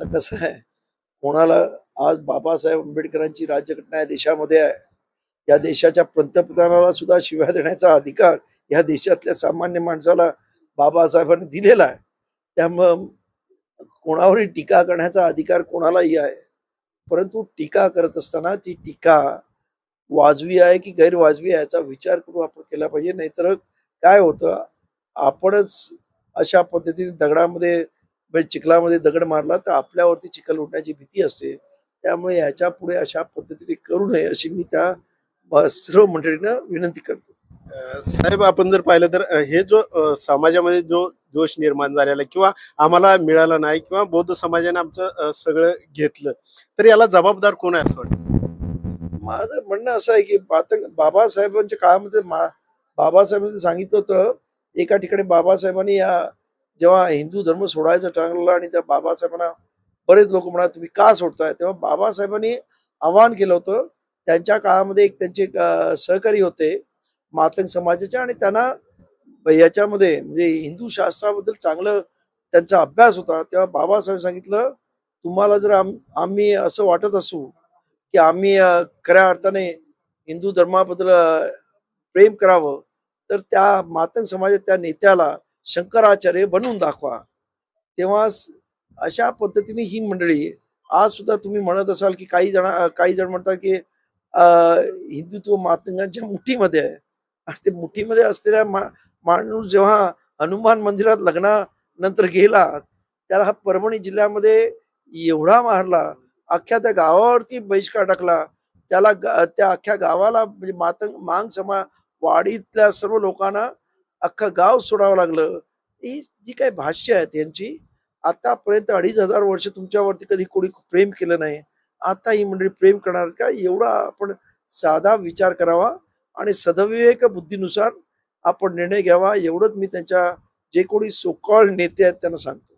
आता कसं आहे, कोणाला आज बाबासाहेब आंबेडकरांची राज्यघटना या देशामध्ये आहे. या देशाच्या पंतप्रधानाला सुद्धा शिव्या देण्याचा अधिकार या देशातल्या सामान्य माणसाला बाबासाहेबांनी दिलेला आहे. त्यामुळं कोणावरही टीका करण्याचा अधिकार कोणालाही आहे. परंतु टीका करत असताना ती टीका वाजवी आहे की गैरवाजवी आहे याचा विचार करून आपण केला पाहिजे. नाहीतर काय होतं, आपणच अशा पद्धतीने दगडामध्ये म्हणजे चिखलामध्ये दगड मारला तर आपल्यावरती चिखल उडण्याची भीती असते. त्यामुळे ह्याच्या पुढे अशा पद्धतीने करू नये अशी मी त्या सर्व मंडळींना विनंती करतो. साहेब, आपण जर पाहिलं तर हे जो समाजामध्ये जो दोष निर्माण झालेला आहे किंवा आम्हाला मिळाला नाही किंवा बौद्ध समाजाने आमचं सगळं घेतलं, तर याला जबाबदार कोण आहे असं वाटतं? माझं म्हणणं असं आहे की बाबासाहेबांच्या काळामध्ये बाबासाहेबांनी सांगितलं होतं, एका ठिकाणी बाबासाहेबांनी जेव्हा हिंदू धर्म सोडायचं ठरवलं आणि त्या बाबासाहेबांना बरेच लोक म्हणा तुम्ही का सोडताय, तेव्हा बाबासाहेबांनी आवाहन केलं होतं. त्यांच्या काळामध्ये एक त्यांचे सहकारी होते मातंग समाजाचे आणि त्यांना याच्यामध्ये म्हणजे हिंदू शास्त्राबद्दल चांगलं त्यांचा अभ्यास होता. तेव्हा बाबासाहेब सांगितलं, तुम्हाला जर आम्ही असं वाटत असू की आम्ही खऱ्या अर्थाने हिंदू धर्माबद्दल प्रेम करावं, तर त्या मातंग समाजात त्या नेत्याला शंकराचार्य बनवून दाखवा. तेव्हा अशा पद्धतीने ही मंडळी आज सुद्धा तुम्ही म्हणत असाल की काही जण म्हणतात की हिंदुत्व मातंगांच्या मुठीमध्ये आहे. आणि ते मुठीमध्ये असलेल्या माणूस जेव्हा हनुमान मंदिरात लग्नानंतर गेला, त्याला हा परभणी जिल्ह्यामध्ये एवढा मारला, अख्ख्या त्या गावावरती बहिष्कार टाकला. त्या अख्ख्या गावाला म्हणजे मांग वाडीतल्या सर्व लोकांना अख्खं गाव सोडावं लागलं. ही जी काही भाष्य आहेत यांची, आतापर्यंत 2,500 वर्ष तुमच्यावरती कधी कोणी प्रेम केलं नाही. आता ही मंडळी प्रेम करणार आहेत का? एवढा आपण साधा विचार करावा आणि सदविवेक बुद्धीनुसार आपण निर्णय घ्यावा. एवढंच मी त्यांच्या जे कोणी सो कॉल्ड नेते आहेत त्यांना सांगतो.